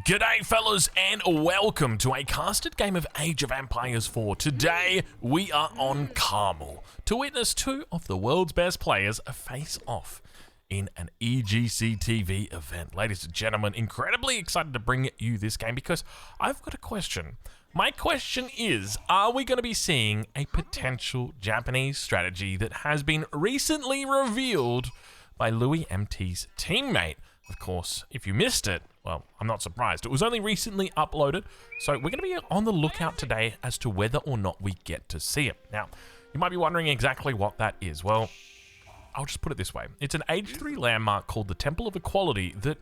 G'day fellas and welcome to a casted game of Age of Empires 4. Today we are on Carmel to witness two of the world's best players face off in an EGC TV event. Ladies and gentlemen, incredibly excited to bring you this game because I've got a question. My question is, are we going to be seeing a potential Japanese strategy that has been recently revealed by Louis MT's teammate? Of course, if you missed it, well, I'm not surprised. It was only recently uploaded, so we're going to be on the lookout today as to whether or not we get to see it. Now, you might be wondering exactly what that is. Well, I'll just put it this way. It's an Age 3 landmark called the Temple of Equality that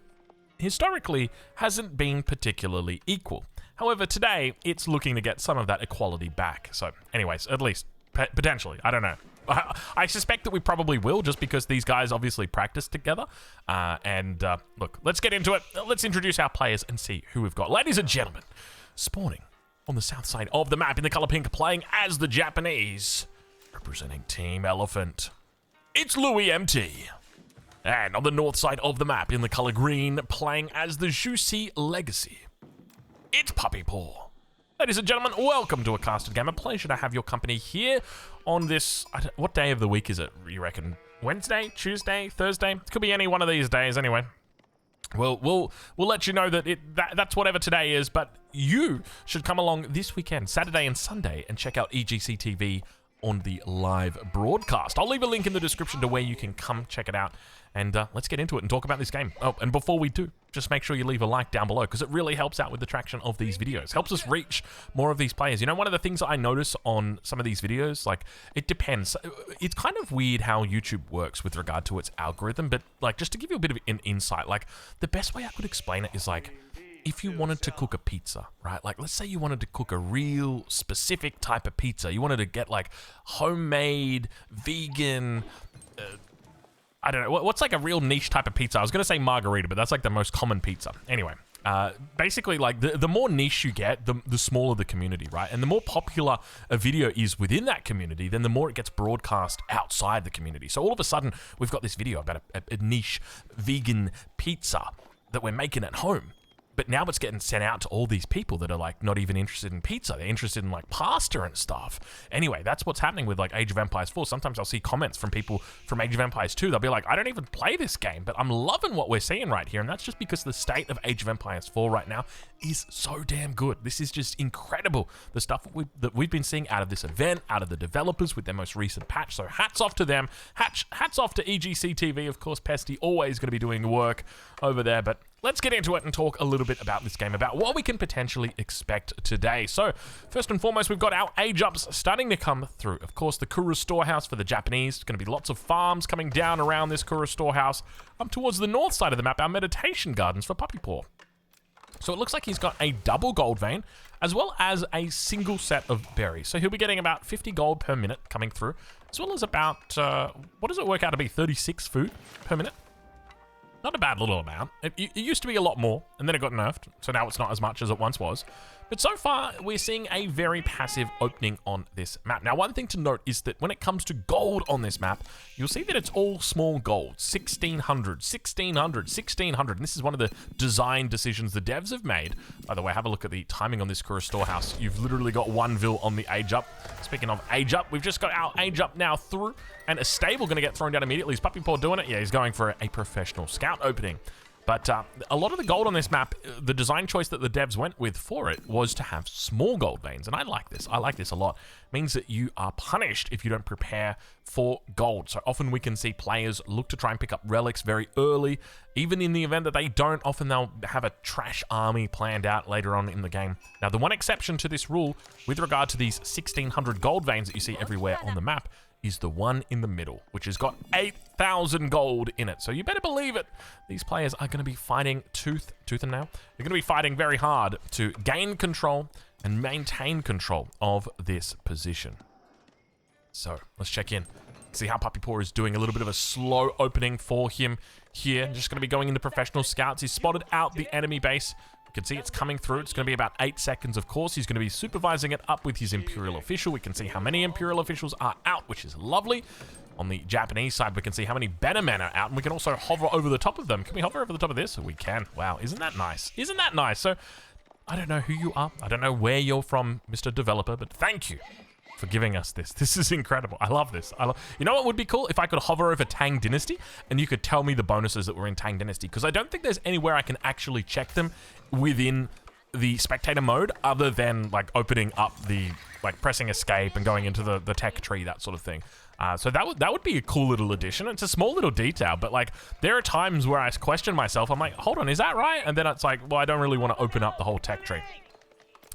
historically hasn't been particularly equal. However, today, it's looking to get some of that equality back. So, anyways, at least, potentially, I don't know. I suspect that we probably will, just because these guys obviously practice together. Look, let's get into it. Let's introduce our players and see who we've got. Ladies and gentlemen, spawning on the south side of the map in the color pink, playing as the Japanese, representing Team Elephant, it's Louis MT. And on the north side of the map in the color green, playing as the Juicy Legacy, it's Puppypaw. Ladies and gentlemen, welcome to a casted game. A pleasure to have your company here on this. What day of the week is it, you reckon? Wednesday, Tuesday, Thursday? It could be any one of these days anyway. Well, we'll let you know that that's whatever today is, but you should come along this weekend, Saturday and Sunday, and check out EGC TV on the live broadcast. I'll leave a link in the description to where you can come check it out, and let's get into it and talk about this game. Oh, and before we do, just make sure you leave a like down below, because it really helps out with the traction of these videos. Helps us reach more of these players. You know, one of the things I notice on some of these videos, like, it depends. It's kind of weird how YouTube works with regard to its algorithm, but, like, just to give you a bit of an insight, like, the best way I could explain it is, like, if you wanted to cook a pizza, right? Like, let's say you wanted to cook a real specific type of pizza. You wanted to get, like, homemade, vegan, I don't know, what's like a real niche type of pizza? I was going to say margarita, but that's like the most common pizza. Anyway, basically, like, the more niche you get, the smaller the community, right? And the more popular a video is within that community, then the more it gets broadcast outside the community. So all of a sudden, we've got this video about a niche vegan pizza that we're making at home. But now it's getting sent out to all these people that are, like, not even interested in pizza. They're interested in, like, pasta and stuff. Anyway, that's what's happening with, like, Age of Empires 4. Sometimes I'll see comments from people from Age of Empires 2. They'll be like, I don't even play this game, but I'm loving what we're seeing right here. And that's just because the state of Age of Empires 4 right now is so damn good. This is just incredible. The stuff that we've been seeing out of this event, out of the developers with their most recent patch. So hats off to them. Hats off to EGC TV. Of course, Pesty always going to be doing work over there, but let's get into it and talk a little bit about this game, about what we can potentially expect today. So, first and foremost, we've got our age-ups starting to come through. Of course, the Kura Storehouse for the Japanese. It's going to be lots of farms coming down around this Kura Storehouse. Up towards the north side of the map, our meditation gardens for Puppypaw. So it looks like he's got a double gold vein, as well as a single set of berries. So he'll be getting about 50 gold per minute coming through, as well as about, what does it work out to be, 36 food per minute? Not a bad little amount. It used to be a lot more, and then it got nerfed, so now it's not as much as it once was. But so far, we're seeing a very passive opening on this map. Now, one thing to note is that when it comes to gold on this map, you'll see that it's all small gold. 1600, 1600, 1600. And this is one of the design decisions the devs have made. By the way, have a look at the timing on this Kura Storehouse. You've literally got one vil on the age up. Speaking of age up, we've just got our age up now through, and a stable going to get thrown down immediately. Is Puppypaw doing it? Yeah, he's going for a professional scout opening. But a lot of the gold on this map, the design choice that the devs went with for it was to have small gold veins. And I like this. I like this a lot. It means that you are punished if you don't prepare for gold. So often we can see players look to try and pick up relics very early. Even in the event that they don't, often they'll have a trash army planned out later on in the game. Now, the one exception to this rule with regard to these 1600 gold veins that you see everywhere on the map is the one in the middle, which has got 8,000 gold in it. So you better believe it. These players are going to be fighting tooth and nail. They're going to be fighting very hard to gain control and maintain control of this position. So let's check in. See how Puppypaw is doing. A little bit of a slow opening for him here. Just going to be going into professional scouts. He's spotted out the enemy base. You can see it's coming through. It's going to be about 8 seconds, of course. He's going to be supervising it up with his Imperial official. We can see how many Imperial officials are out, which is lovely. On the Japanese side, we can see how many better men are out, and we can also hover over the top of them. Can we hover over the top of this? We can. Wow, isn't that nice? Isn't that nice? So, I don't know who you are. I don't know where you're from, Mr. Developer, but thank you for giving us this. This is incredible. I love this. You know what would be cool? If I could hover over Tang Dynasty, and you could tell me the bonuses that were in Tang Dynasty, because I don't think there's anywhere I can actually check them within the spectator mode, other than, like, opening up the, like, pressing escape and going into the tech tree, that sort of thing. So that would be a cool little addition. It's a small little detail, but, like, there are times where I question myself. I'm like, hold on, is that right? And then it's like, well, I don't really want to open up the whole tech tree.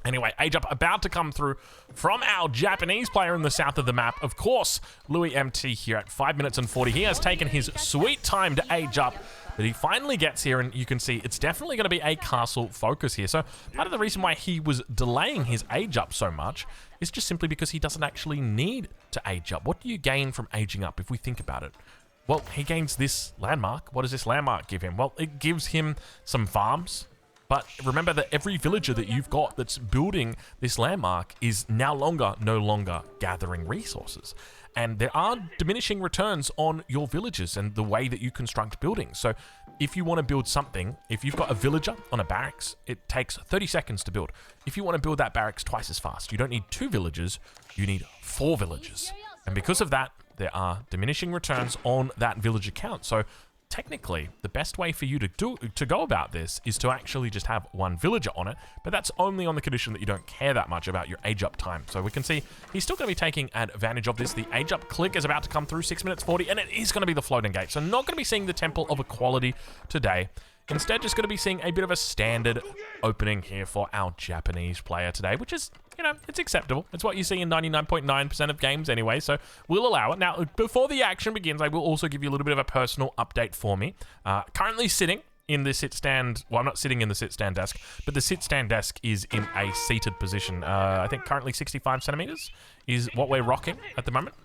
Anyway, age up about to come through from our Japanese player in the south of the map. Of course, Louis MT here at 5 minutes and 40. He has taken his sweet time to age up, but he finally gets here, and you can see it's definitely going to be a castle focus here. So part of the reason why he was delaying his age up so much is just simply because he doesn't actually need to age up. What do you gain from aging up if we think about it? Well, he gains this landmark. What does this landmark give him? Well, it gives him some farms. But remember that every villager that you've got that's building this landmark is no longer gathering resources. And there are diminishing returns on your villagers and the way that you construct buildings. So if you want to build something, if you've got a villager on a barracks, it takes 30 seconds to build. If you want to build that barracks twice as fast, you don't need 2 villagers, you need 4 villagers. And because of that, there are diminishing returns on that villager count. So technically, the best way for you to go about this is to actually just have 1 villager on it, but that's only on the condition that you don't care that much about your age up time. So we can see he's still going to be taking advantage of this. The age up click is about to come through, 6 minutes 40, and it is going to be the floating gate. So not going to be seeing the Temple of Equality today. Instead, just going to be seeing a bit of a standard opening here for our Japanese player today, which is, you know, it's acceptable. It's what you see in 99.9% of games anyway, so we'll allow it. Now, before the action begins, I will also give you a little bit of a personal update for me. Currently sitting in the sit-stand, well, I'm not sitting in the sit-stand desk, but the sit-stand desk is in a seated position. I think currently 65 centimeters is what we're rocking at the moment.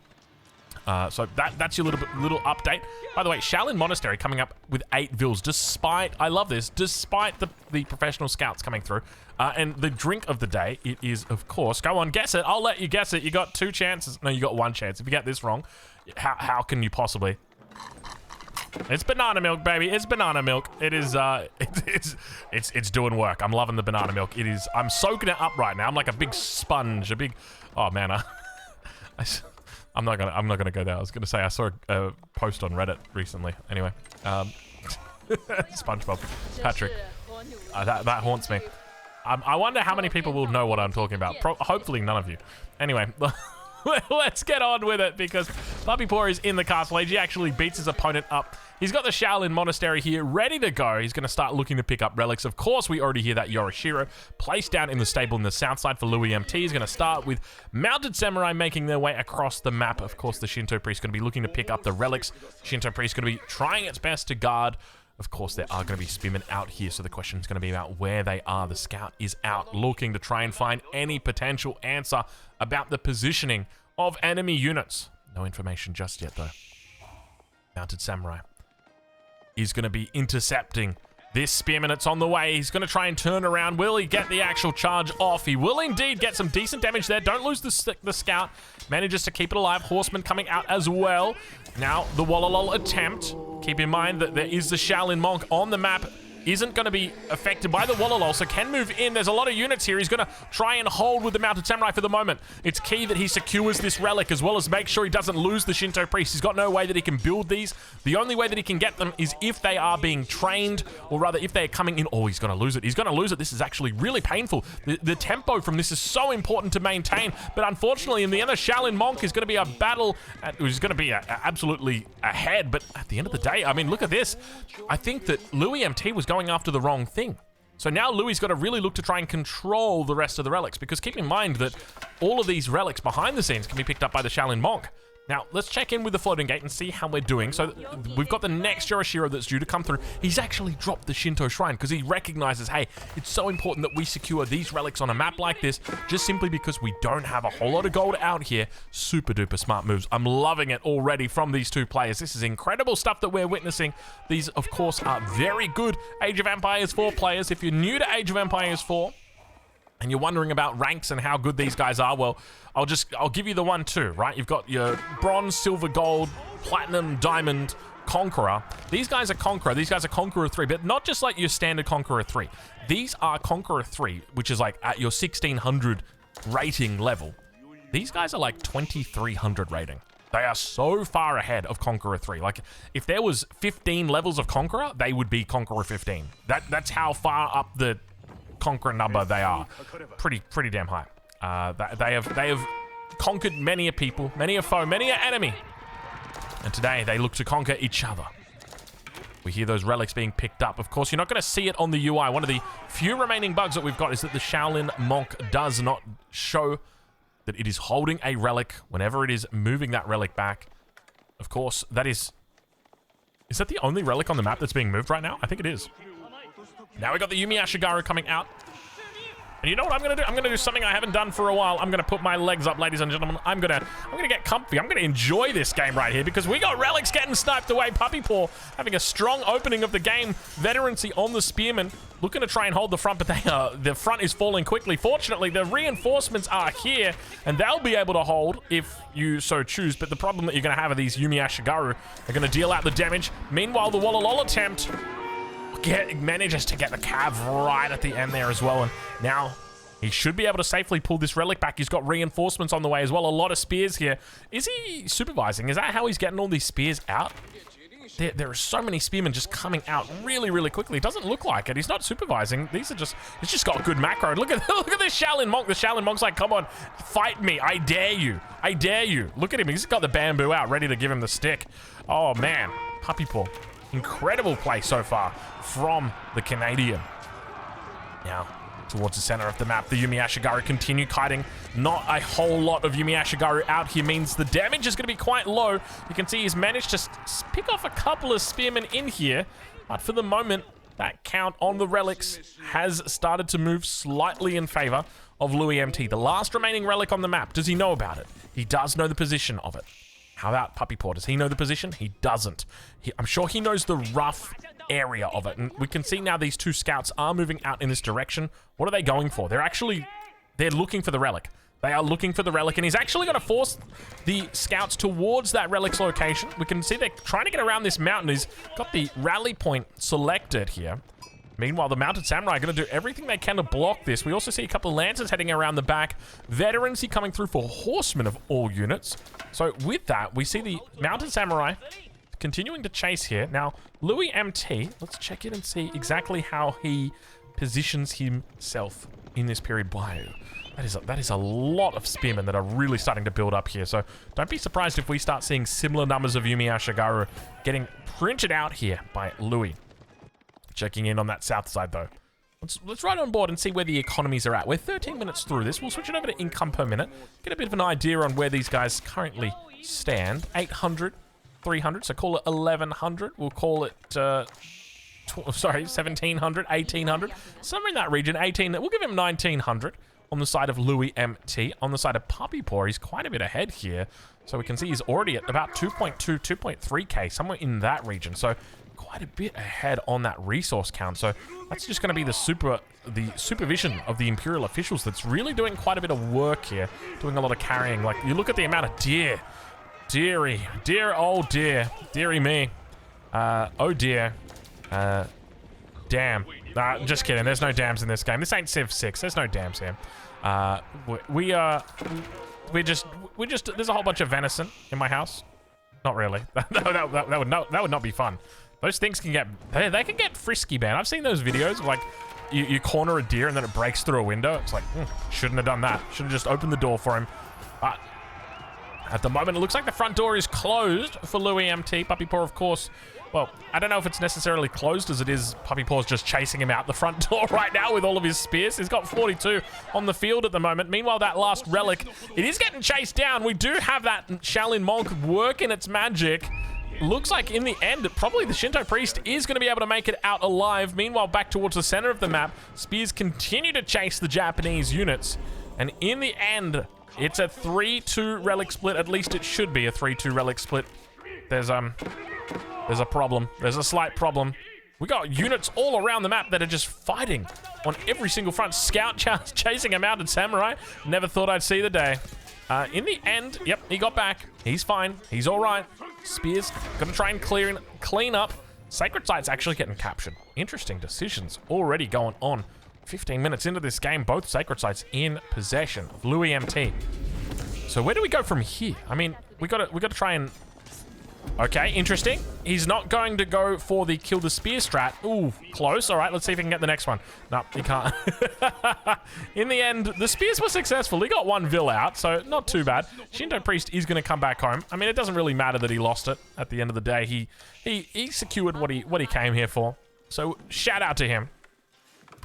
So that's your little update. By the way, Shaolin Monastery coming up with 8 vills, despite, I love this, despite the professional scouts coming through. And the drink of the day, it is, of course, go on, guess it. I'll let you guess it. You got 2 chances. No, you got 1 chance. If you get this wrong, how can you possibly? It's banana milk, baby. It's banana milk. It is, it's doing work. I'm loving the banana milk. It is, I'm soaking it up right now. I'm like a big sponge, oh man, I'm not gonna go there. I was gonna say I saw a post on Reddit recently. Anyway, SpongeBob, Patrick, that haunts me. I wonder how many people will know what I'm talking about. Hopefully none of you. Anyway, let's get on with it, because Puppypaw is in the castle age. He actually beats his opponent up. He's got the Shaolin Monastery here ready to go. He's going to start looking to pick up relics. Of course, we already hear that Yorishiro placed down in the stable in the south side for Louis MT. He's going to start with mounted samurai making their way across the map. Of course, the Shinto priest going to be looking to pick up the relics. Shinto priest going to be trying its best to guard. Of course, there are going to be spearmen out here, so the question is going to be about where they are. The scout is out looking to try and find any potential answer about the positioning of enemy units. No information just yet, though. Mounted samurai is going to be intercepting this spearman. It's on the way. He's going to try and turn around. Will he get the actual charge off? He will indeed get some decent damage there. Don't lose the scout. Manages to keep it alive. Horseman coming out as well. Now, the Wallalol attempt. Keep in mind that there is the Shaolin Monk on the map. Isn't going to be affected by the Wallalol, so can move in. There's a lot of units here. He's going to try and hold with the Mounted Samurai for the moment. It's key that he secures this relic, as well as make sure he doesn't lose the Shinto priest. He's got no way that he can build these. The only way that he can get them is if they are being trained, or rather if they're coming in. Oh, he's going to lose it. He's going to lose it. This is actually really painful. The tempo from this is so important to maintain, but unfortunately in the end, the Shaolin Monk is going to be a battle. He's going to be absolutely ahead, but at the end of the day, I mean, look at this. I think that Louis MT was going after the wrong thing. So now Louis's got to really look to try and control the rest of the relics, because keep in mind that all of these relics behind the scenes can be picked up by the Shaolin Monk. Now, let's check in with the floating gate and see how we're doing. So we've got the next Yorishiro that's due to come through. He's actually dropped the Shinto Shrine because he recognizes, hey, it's so important that we secure these relics on a map like this, just simply because we don't have a whole lot of gold out here. Super duper smart moves. I'm loving it already from these two players. This is incredible stuff that we're witnessing. These, of course, are very good Age of Empires 4 players. If you're new to Age of Empires 4, and you're wondering about ranks and how good these guys are, well, I'll give you the 1-2, right? You've got your bronze, silver, gold, platinum, diamond, conqueror. These guys are conqueror. These guys are conqueror 3, but not just like your standard conqueror 3. These are conqueror 3, which is like at your 1600 rating level. These guys are like 2300 rating. They are so far ahead of Conqueror 3. Like, if there was 15 levels of Conqueror, they would be Conqueror 15. That's how far up the Conqueror number they are. Pretty damn high. They have conquered many a people, many a foe, many a enemy. And today, they look to conquer each other. We hear those relics being picked up. Of course, you're not going to see it on the UI. One of the few remaining bugs that we've got is that the Shaolin monk does not show that it is holding a relic whenever it is moving that relic back. Of course, that is that the only relic on the map that's being moved right now? I think it is. Now we got the Yumi Ashigaru coming out. And you know what I'm gonna do? I'm gonna do something I haven't done for a while. I'm gonna put my legs up, ladies and gentlemen. I'm gonna get comfy. I'm gonna enjoy this game right here because we got relics getting sniped away. Puppypaw having a strong opening of the game. Veterancy on the spearmen, looking to try and hold the front, but the front is falling quickly. Fortunately, the reinforcements are here, and they'll be able to hold if you so choose. But the problem that you're gonna have are these Yumi Ashigaru are gonna deal out the damage. Meanwhile, the Wallalol attempt manages to get the cav right at the end there as well, and now he should be able to safely pull this relic back. He's got reinforcements on the way as well. A lot of spears here. Is he supervising? Is that how he's getting all these spears out? There are so many spearmen just coming out really quickly. It doesn't look like it. He's not supervising. These are just, it's just got good macro. Look at this Shaolin monk. The Shaolin monk's like, come on, fight me. I dare you. I dare you. Look at him. He's got the bamboo out, ready to give him the stick. Oh man, Puppypaw. Incredible play so far from the Canadian. Now, towards the center of the map, the Yumi Ashigaru continue kiting. Not a whole lot of Yumi Ashigaru out here means the damage is going to be quite low. You can see he's managed to pick off a couple of spearmen in here, but for the moment, that count on the relics has started to move slightly in favor of Louis MT. The last remaining relic on the map, does he know about it? He does know the position of it. How about Puppypaw? Does he know the position? He doesn't. I'm sure he knows the rough area of it. And we can see now these two scouts are moving out in this direction. What are they going for? They're looking for the relic. They are looking for the relic, and he's actually going to force the scouts towards that relic's location. We can see they're trying to get around this mountain. He's got the rally point selected here. Meanwhile, the Mounted Samurai are going to do everything they can to block this. We also see a couple of Lancers heading around the back. Veterancy coming through for Horsemen of all units. So with that, we see the Mounted Samurai continuing to chase here. Now, Louis MT, let's check in and see exactly how he positions himself in this period bio. That is a lot of spearmen that are really starting to build up here. So don't be surprised if we start seeing similar numbers of Yumi Ashigaru getting printed out here by Louis. Checking in on that south side though. Let's ride on board and see where the economies are at. We're 13 minutes through this. We'll switch it over to income per minute. Get a bit of an idea on where these guys currently stand. 800, 300, so call it 1100. We'll call it, 1700, 1800. Somewhere in that region, 18, we'll give him 1900 on the side of Louis MT. On the side of Puppypaw, he's quite a bit ahead here. So we can see he's already at about 2.2, 2.3k, somewhere in that region. So quite a bit ahead on that resource count. So that's just going to be the supervision of the Imperial officials that's really doing quite a bit of work here, doing a lot of carrying. Like, you look at the amount of deer, oh dear, dearie me, oh dear, damn. Just kidding, there's no dams in this game. This ain't Civ 6, there's no dams here. We're just, there's a whole bunch of venison in my house. Not really. that would not be fun. Those things can get, they can get frisky, man. I've seen those videos of like, you corner a deer and then it breaks through a window. It's like, shouldn't have done that. Should have just opened the door for him. But at the moment, it looks like the front door is closed for Louis MT. Puppypaw, of course, well, I don't know if it's necessarily closed as it is. Puppypaw's just chasing him out the front door right now with all of his spears. He's got 42 on the field at the moment. Meanwhile, that last relic, it is getting chased down. We do have that Shaolin monk working its magic. Looks like in the end, probably the Shinto priest is going to be able to make it out alive. Meanwhile, back towards the center of the map, spears continue to chase the Japanese units. And in the end, it's a 3-2 relic split. At least it should be a 3-2 relic split. There's a problem. There's a slight problem We got units all around the map that are just fighting on every single front. Scout chasing a mounted samurai. Never thought I'd see the day. In the end, yep, he got back. He's fine. He's all right. Spears, gonna try and clean up. Sacred Site's actually getting captured. Interesting decisions already going on. 15 minutes into this game, both Sacred Sites in possession of Louis MT. So where do we go from here? I mean, we gotta try and... Okay, interesting. He's not going to go for the kill the spear strat. Ooh, close. All right, let's see if he can get the next one. No, he can't. In the end, the spears were successful. He got one Vil out, so not too bad. Shinto Priest is going to come back home. I mean, it doesn't really matter that he lost it at the end of the day. He secured what he came here for. So shout out to him.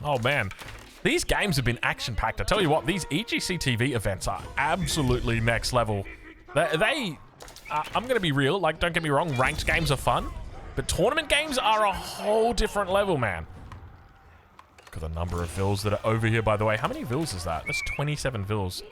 Oh, man. These games have been action-packed. I tell you what, these EGC TV events are absolutely next level. I'm going to be real, like, don't get me wrong, ranked games are fun, but tournament games are a whole different level, man. Look at the number of Vils that are over here, by the way. How many Vils is that? That's 27 Vils.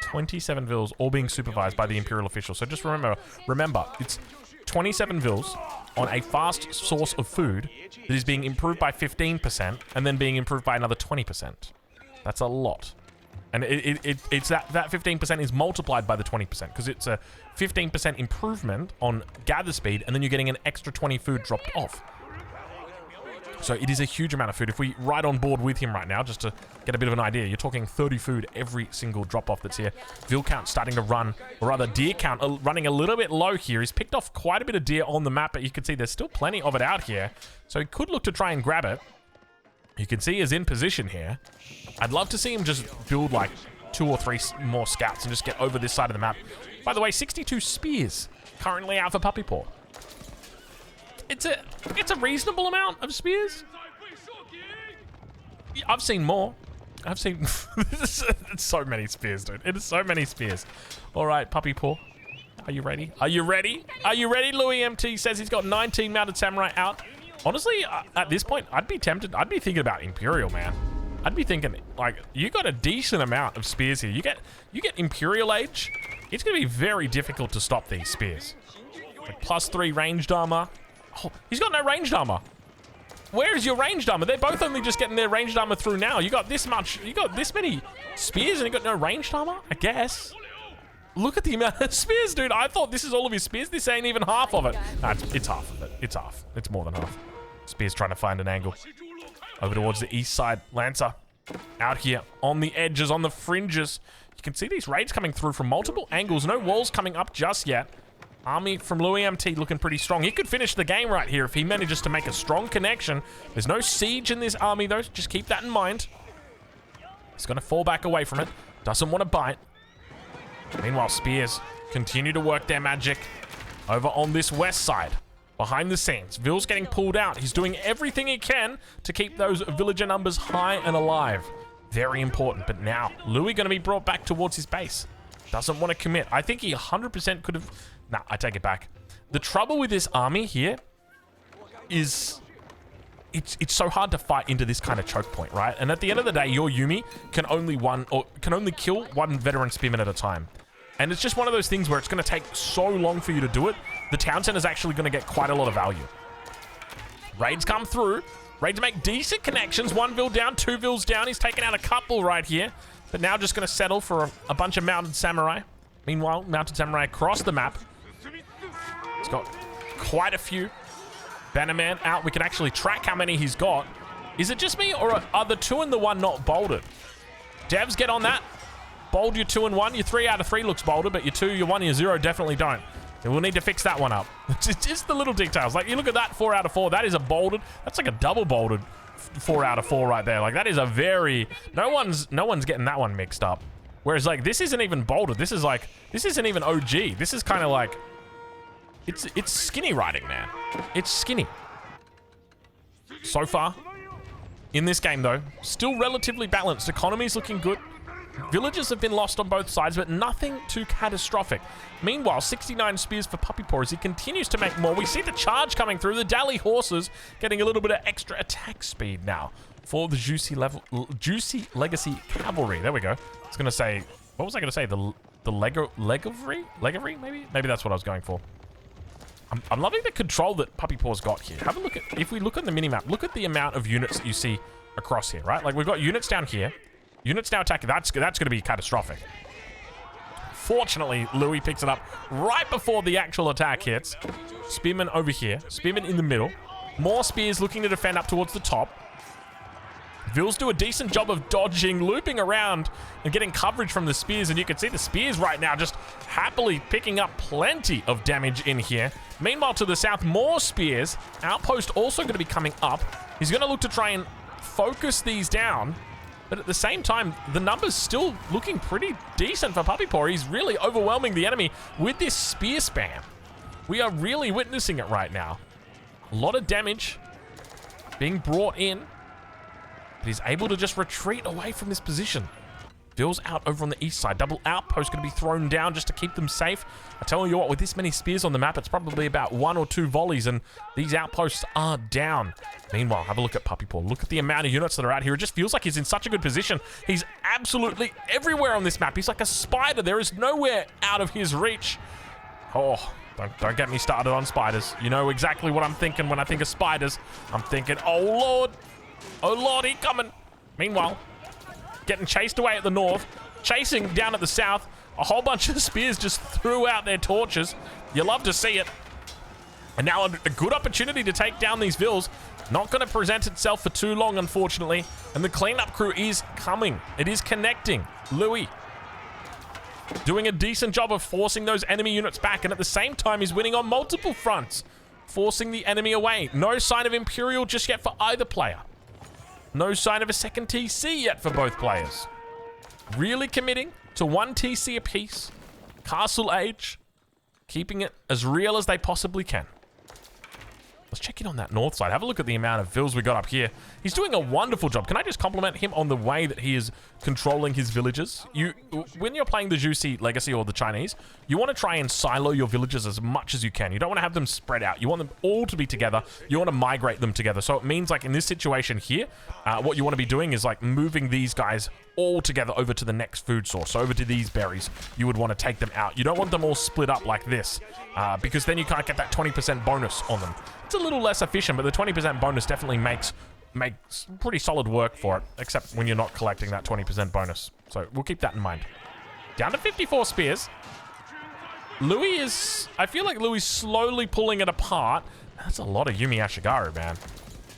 27 Vils, all being supervised by the Imperial official. So just remember, it's 27 Vils on a fast source of food that is being improved by 15% and then being improved by another 20%. That's a lot. And it's that 15% is multiplied by the 20% because it's a 15% improvement on gather speed, and then you're getting an extra 20 food dropped off. So it is a huge amount of food. If we ride on board with him right now, just to get a bit of an idea, you're talking 30 food every single drop off that's here. Vil count starting to run, or rather deer count running a little bit low here. He's picked off quite a bit of deer on the map, but you can see there's still plenty of it out here. So he could look to try and grab it. You can see he's in position here. I'd love to see him just build like 2 or 3 more scouts and just get over this side of the map. By the way, 62 spears currently out for Puppypaw. It's a reasonable amount of spears. I've seen more. I've seen it's so many spears, dude. It is so many spears. All right, Puppypaw. Are you ready? Are you ready? Are you ready? Louis MT says he's got 19 mounted samurai out. Honestly, at this point, I'd be tempted. I'd be thinking about Imperial, man. I'd be thinking, like, you got a decent amount of spears here. You get Imperial Age. It's going to be very difficult to stop these spears. Like, +3 ranged armor. Oh, he's got no ranged armor. Where is your ranged armor? They're both only just getting their ranged armor through now. You got this much. You got this many spears and you got no ranged armor? I guess. Look at the amount of spears, dude. I thought this is all of his spears. This ain't even half of it. Nah, it's half of it. It's half. It's more than half. Spears trying to find an angle. Over towards the east side. Lancer out here on the edges, on the fringes. You can see these raids coming through from multiple angles. No walls coming up just yet. Army from Louis MT looking pretty strong. He could finish the game right here if he manages to make a strong connection. There's no siege in this army, though. Just keep that in mind. He's going to fall back away from it. Doesn't want to bite. Meanwhile, Spears continue to work their magic over on this west side. Behind the scenes, Vil's getting pulled out. He's doing everything he can to keep those villager numbers high and alive. Very important. But now, Louis going to be brought back towards his base. Doesn't want to commit. I think he 100% could have... Nah, I take it back. The trouble with this army here is... It's so hard to fight into this kind of choke point, right? And at the end of the day, your Yumi can only kill one veteran spearman at a time. And it's just one of those things where it's going to take so long for you to do it. The town center is actually going to get quite a lot of value. Raids come through. Raids make decent connections. 1 Vil down, 2 Vils down. He's taken out a couple right here. But now just going to settle for a bunch of mounted samurai. Meanwhile, mounted samurai across the map. He's got quite a few. Bannerman out. We can actually track how many he's got. Is it just me, or are the 2 and the 1 not bolded? Devs, get on that. Bold your 2 and 1. Your 3 out of 3 looks bolder, but your 2, your 1, your 0 definitely don't. And we'll need to fix that one up. Just the little details. Like, you look at that 4 out of 4. That is a bolded. That's like a double bolded 4 out of 4 right there. Like, that is a very... No one's getting that one mixed up. Whereas, like, this isn't even bolded. This isn't even OG. This is kind of like... It's skinny riding, man. It's skinny. So far, in this game, though, still relatively balanced. Economy's looking good. Villages have been lost on both sides, but nothing too catastrophic. Meanwhile, 69 spears for Puppypaw as he continues to make more. We see the charge coming through. The Dally horses getting a little bit of extra attack speed now for the Juicy Legacy Cavalry. There we go. I was going to say... What was I going to say? The Legavry? Maybe? Maybe that's what I was going for. I'm loving the control that Puppypaw's got here. Have a look at, if we look on the minimap, look at the amount of units that you see across here, right? Like, we've got units down here. Units now attacking. That's going to be catastrophic. Fortunately, Louis picks it up right before the actual attack hits. Spearman over here. Spearman in the middle. More spears looking to defend up towards the top. Vils do a decent job of dodging, looping around, and getting coverage from the spears. And you can see the spears right now just happily picking up plenty of damage in here. Meanwhile, to the south, more spears. Outpost also going to be coming up. He's going to look to try and focus these down. But at the same time, the numbers still looking pretty decent for Puppypaw. He's really overwhelming the enemy with this spear spam. We are really witnessing it right now. A lot of damage being brought in. But he's able to just retreat away from this position. Vils out over on the east side. Double outpost going to be thrown down just to keep them safe. I tell you what, with this many spears on the map, it's probably about 1 or 2 volleys, and these outposts are down. Meanwhile, have a look at Puppypaw. Look at the amount of units that are out here. It just feels like he's in such a good position. He's absolutely everywhere on this map. He's like a spider. There is nowhere out of his reach. Oh, don't get me started on spiders. You know exactly what I'm thinking when I think of spiders. I'm thinking, oh Lord. Oh Lord, he coming. Meanwhile, getting chased away at the north, chasing down at the south. A whole bunch of spears just threw out their torches. You love to see it. And now a good opportunity to take down these Vils. Not going to present itself for too long, unfortunately. And the cleanup crew is coming. It is connecting. Louis doing a decent job of forcing those enemy units back. And at the same time, he's winning on multiple fronts, forcing the enemy away. No sign of Imperial just yet for either player. No sign of a second TC yet for both players. Really committing to 1 TC apiece. Castle Age. Keeping it as real as they possibly can. Let's check in on that north side. Have a look at the amount of Vils we got up here. He's doing a wonderful job. Can I just compliment him on the way that he is controlling his villages? When you're playing the Juicy Legacy or the Chinese, you want to try and silo your villages as much as you can. You don't want to have them spread out. You want them all to be together. You want to migrate them together. So it means, like in this situation here, what you want to be doing is like moving these guys all together over to the next food source. So over to these berries. You would want to take them out. You don't want them all split up like this, because then you can't get that 20% bonus on them. It's a little less efficient, but the 20% bonus definitely makes pretty solid work for it, except when you're not collecting that 20% bonus. So we'll keep that in mind. Down to 54 spears. Louis is... I feel like Louis is slowly pulling it apart. That's a lot of Yumi Ashigaru, man.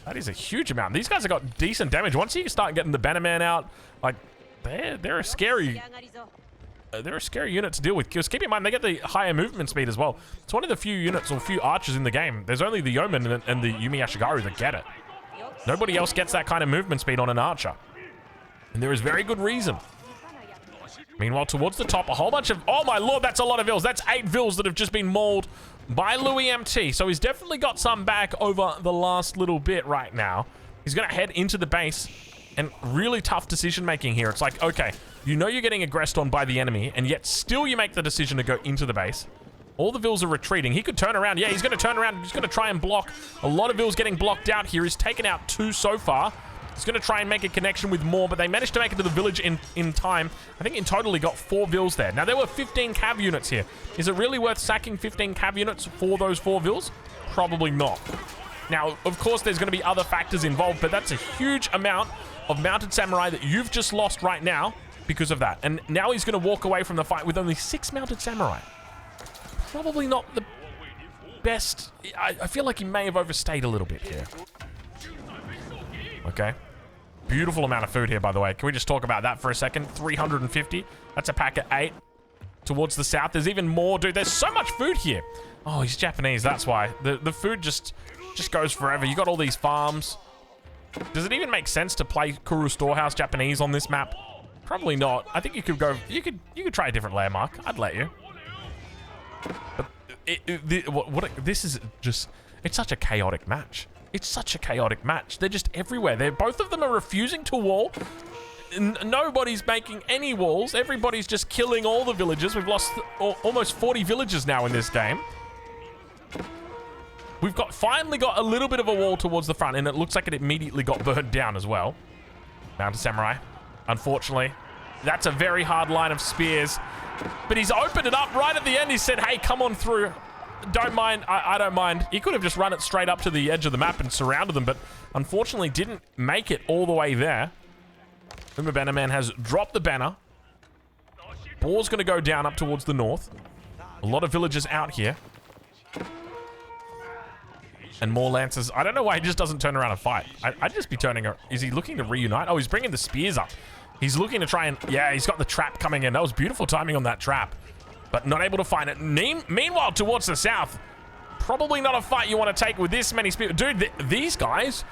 That is a huge amount. These guys have got decent damage. Once you start getting the Bannerman out, like, they're a scary... they're a scary unit to deal with. Because keep in mind, they get the higher movement speed as well. It's one of the few units or few archers in the game. There's only the Yeoman and the Yumi Ashigaru that get it. Nobody else gets that kind of movement speed on an archer. And there is very good reason. Meanwhile, towards the top, a whole bunch of... Oh my lord, that's a lot of Vils. That's 8 Vils that have just been mauled by Louis MT. So he's definitely got some back over the last little bit right now. He's going to head into the base. And really tough decision making here. It's like, okay, you know you're getting aggressed on by the enemy, and yet still you make the decision to go into the base. All the Vils are retreating. He could turn around. Yeah, he's going to turn around. He's going to try and block. A lot of Vils getting blocked out here. He's taken out 2 so far. He's going to try and make a connection with more, but they managed to make it to the village in time. I think in total he got 4 Vils there. Now, there were 15 cav units here. Is it really worth sacking 15 cav units for those 4 Vils? Probably not. Now, of course, there's going to be other factors involved, but that's a huge amount of mounted samurai that you've just lost right now because of that. And now he's going to walk away from the fight with only 6 mounted samurai. Probably not the best. I feel like he may have overstayed a little bit here. Okay. Beautiful amount of food here, by the way. Can we just talk about that for a second? 350. That's a pack of 8. Towards the south, there's even more. Dude, there's so much food here. Oh, he's Japanese. That's why. The food just goes forever. You got all these farms. Does it even make sense to play Kuru Storehouse Japanese on this map? Probably not. I think you could go... You could try a different layer, Mark. I'd let you. But this is just... It's such a chaotic match. It's such a chaotic match. They're just everywhere. Both of them are refusing to wall. Nobody's making any walls. Everybody's just killing all the villagers. We've lost almost 40 villagers now in this game. We've finally got a little bit of a wall towards the front, and it looks like it immediately got burned down as well. Mounted Samurai. Unfortunately, that's a very hard line of spears. But he's opened it up right at the end. He said, hey, come on through. don't mind. I don't mind. He could have just run it straight up to the edge of the map and surrounded them, but unfortunately didn't make it all the way there. Uma Banner Man has dropped the banner. Ball's going to go down up towards the north. A lot of villagers out here. And more lancers. I don't know why he just doesn't turn around and fight. I'd just be turning... Is he looking to reunite? Oh, he's bringing the spears up. He's looking to try and... Yeah, he's got the trap coming in. That was beautiful timing on that trap. But not able to find it. Meanwhile, towards the south, probably not a fight you want to take with this many spears. Dude, these guys...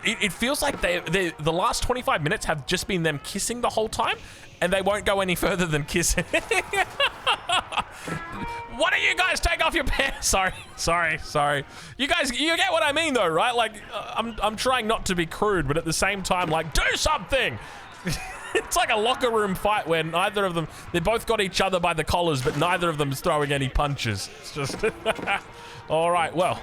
It feels like the last 25 minutes have just been them kissing the whole time, and they won't go any further than kissing. Why don't you guys take off your pants? Sorry. You guys, you get what I mean though, right? Like, I'm trying not to be crude, but at the same time, like, do something! It's like a locker room fight where neither of them, they both got each other by the collars, but neither of them is throwing any punches. It's just... All right, well...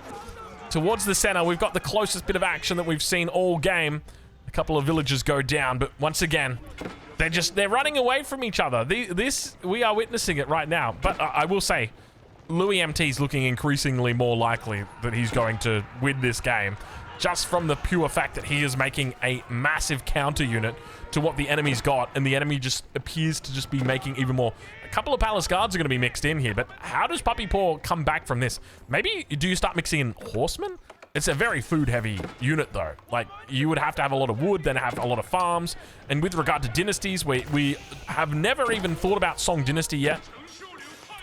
Towards the center, we've got the closest bit of action that we've seen all game. A couple of villagers go down, but once again, they're running away from each other. We are witnessing it right now. But I will say, Louis MT is looking increasingly more likely that he's going to win this game, just from the pure fact that he is making a massive counter unit to what the enemy's got, and the enemy just appears to just be making even more. A couple of palace guards are going to be mixed in here, but how does Puppypaw come back from this? Maybe do you start mixing in horsemen? It's a very food-heavy unit, though. Like, you would have to have a lot of wood, then have a lot of farms. And with regard to dynasties, we have never even thought about Song Dynasty yet.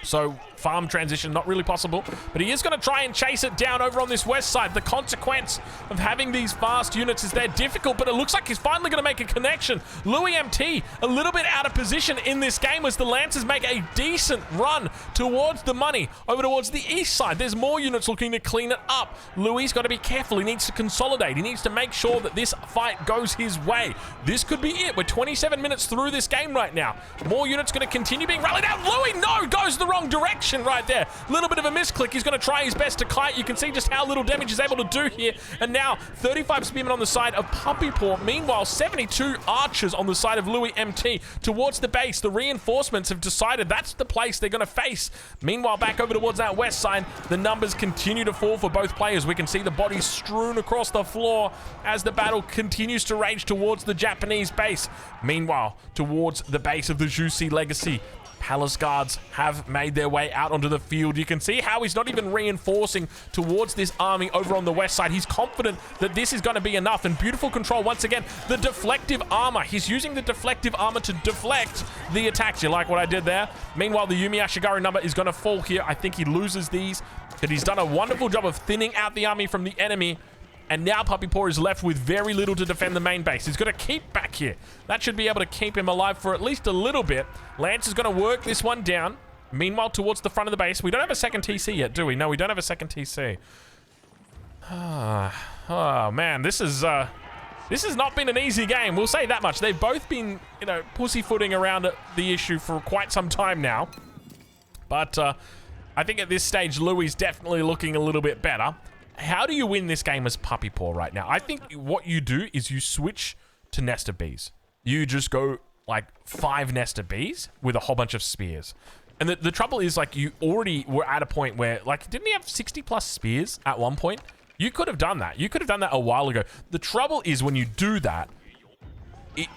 So, farm transition, not really possible. But he is going to try and chase it down over on this west side. The consequence of having these fast units is they're difficult, but it looks like he's finally going to make a connection. Louis MT, a little bit out of position in this game as the Lancers make a decent run towards the money. Over towards the east side, there's more units looking to clean it up. Louis got to be careful. He needs to consolidate. He needs to make sure that this fight goes his way. This could be it. We're 27 minutes through this game right now. More units going to continue being rallied out. Louis, no, goes the wrong direction right there. Little bit of a misclick. He's going to try his best to kite. You can see just how little damage he's able to do here. And now 35 spearmen on the side of Puppypaw. Meanwhile, 72 archers on the side of Louis MT towards the base. The reinforcements have decided that's the place they're going to face. Meanwhile, back over towards that west side, the numbers continue to fall for both players. We can see the bodies strewn across the floor as the battle continues to rage towards the Japanese base. Meanwhile, towards the base of the Jussi Legacy, Palace guards have made their way out onto the field. You can see how he's not even reinforcing towards this army over on the west side. He's confident that this is going to be enough. And beautiful control once again. The deflective armor. He's using the deflective armor to deflect the attacks. You like what I did there? Meanwhile, the Yumi Ashigaru number is going to fall here. I think he loses these. But he's done a wonderful job of thinning out the army from the enemy. And now Puppypaw is left with very little to defend the main base. He's got to keep back here. That should be able to keep him alive for at least a little bit. Lance is going to work this one down. Meanwhile, towards the front of the base, we don't have a second TC yet, do we? No, we don't have a second TC. Oh, man, this has not been an easy game. We'll say that much. They've both been, pussyfooting around the issue for quite some time now. But I think at this stage, Louis is definitely looking a little bit better. How do you win this game as Puppypaw right now? I think what you do is you switch to Nest of Bees. You just go like 5 Nest of Bees with a whole bunch of spears. And the trouble is, like, you already were at a point where, like, didn't he have 60 plus spears at one point? You could have done that. You could have done that a while ago. The trouble is when you do that,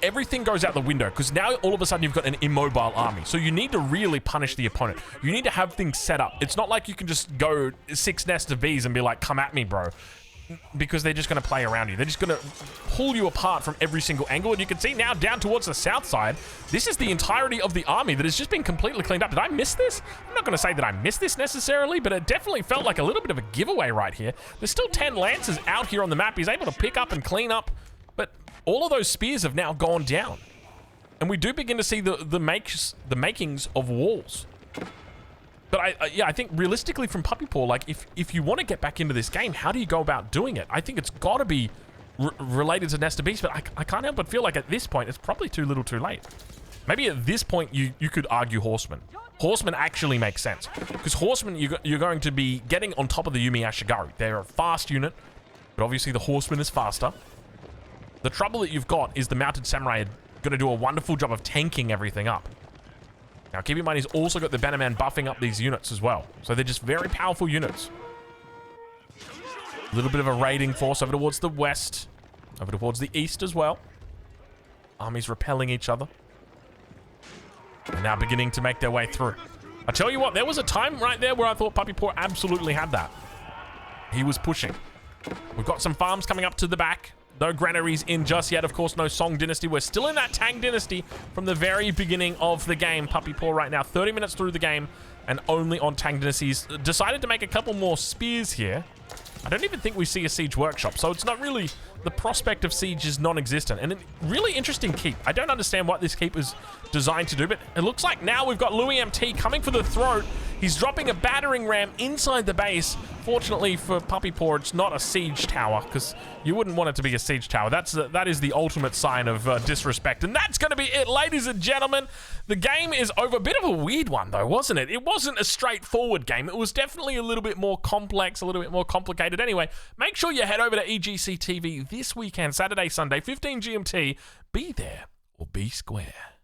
everything goes out the window because now all of a sudden you've got an immobile army. So you need to really punish the opponent. You need to have things set up. It's not like you can just go 6 Nest of Bees and be like, come at me, bro. Because they're just going to play around you. They're just going to pull you apart from every single angle. And you can see now down towards the south side, this is the entirety of the army that has just been completely cleaned up. Did I miss this? I'm not going to say that I missed this necessarily, but it definitely felt like a little bit of a giveaway right here. There's still 10 Lancers out here on the map. He's able to pick up and clean up, but all of those spears have now gone down. And we do begin to see the makings of walls. But I think realistically from Puppypaw, like if you want to get back into this game, how do you go about doing it? I think it's got to be related to Nest of Beasts, but I can't help but feel like at this point, it's probably too little too late. Maybe at this point, you could argue Horsemen. Horsemen actually makes sense. Because Horsemen, you're going to be getting on top of the Yumi Ashigaru. They're a fast unit, but obviously the Horseman is faster. The trouble that you've got is the Mounted Samurai are going to do a wonderful job of tanking everything up. Now, keep in mind, he's also got the Bannerman buffing up these units as well. So they're just very powerful units. A little bit of a raiding force over towards the west. Over towards the east as well. Armies repelling each other. And now beginning to make their way through. I tell you what, there was a time right there where I thought Puppypaw absolutely had that. He was pushing. We've got some farms coming up to the back. No granaries in just yet. Of course, no Song Dynasty. We're still in that Tang Dynasty from the very beginning of the game. Puppypaw right now, 30 minutes through the game, and only on Tang Dynasties. Decided to make a couple more spears here. I don't even think we see a siege workshop, so it's not really... The prospect of siege is non-existent. And a really interesting keep. I don't understand what this keep is designed to do, but it looks like now we've got Louis MT coming for the throat. He's dropping a battering ram inside the base. Fortunately for Puppypaw, it's not a siege tower, because you wouldn't want it to be a siege tower. That is the ultimate sign of disrespect. And that's going to be it, ladies and gentlemen. The game is over. A bit of a weird one, though, wasn't it? It wasn't a straightforward game. It was definitely a little bit more complex, a little bit more complicated. Anyway, make sure you head over to EGC TV this weekend, Saturday, Sunday, 15 GMT. Be there or be square.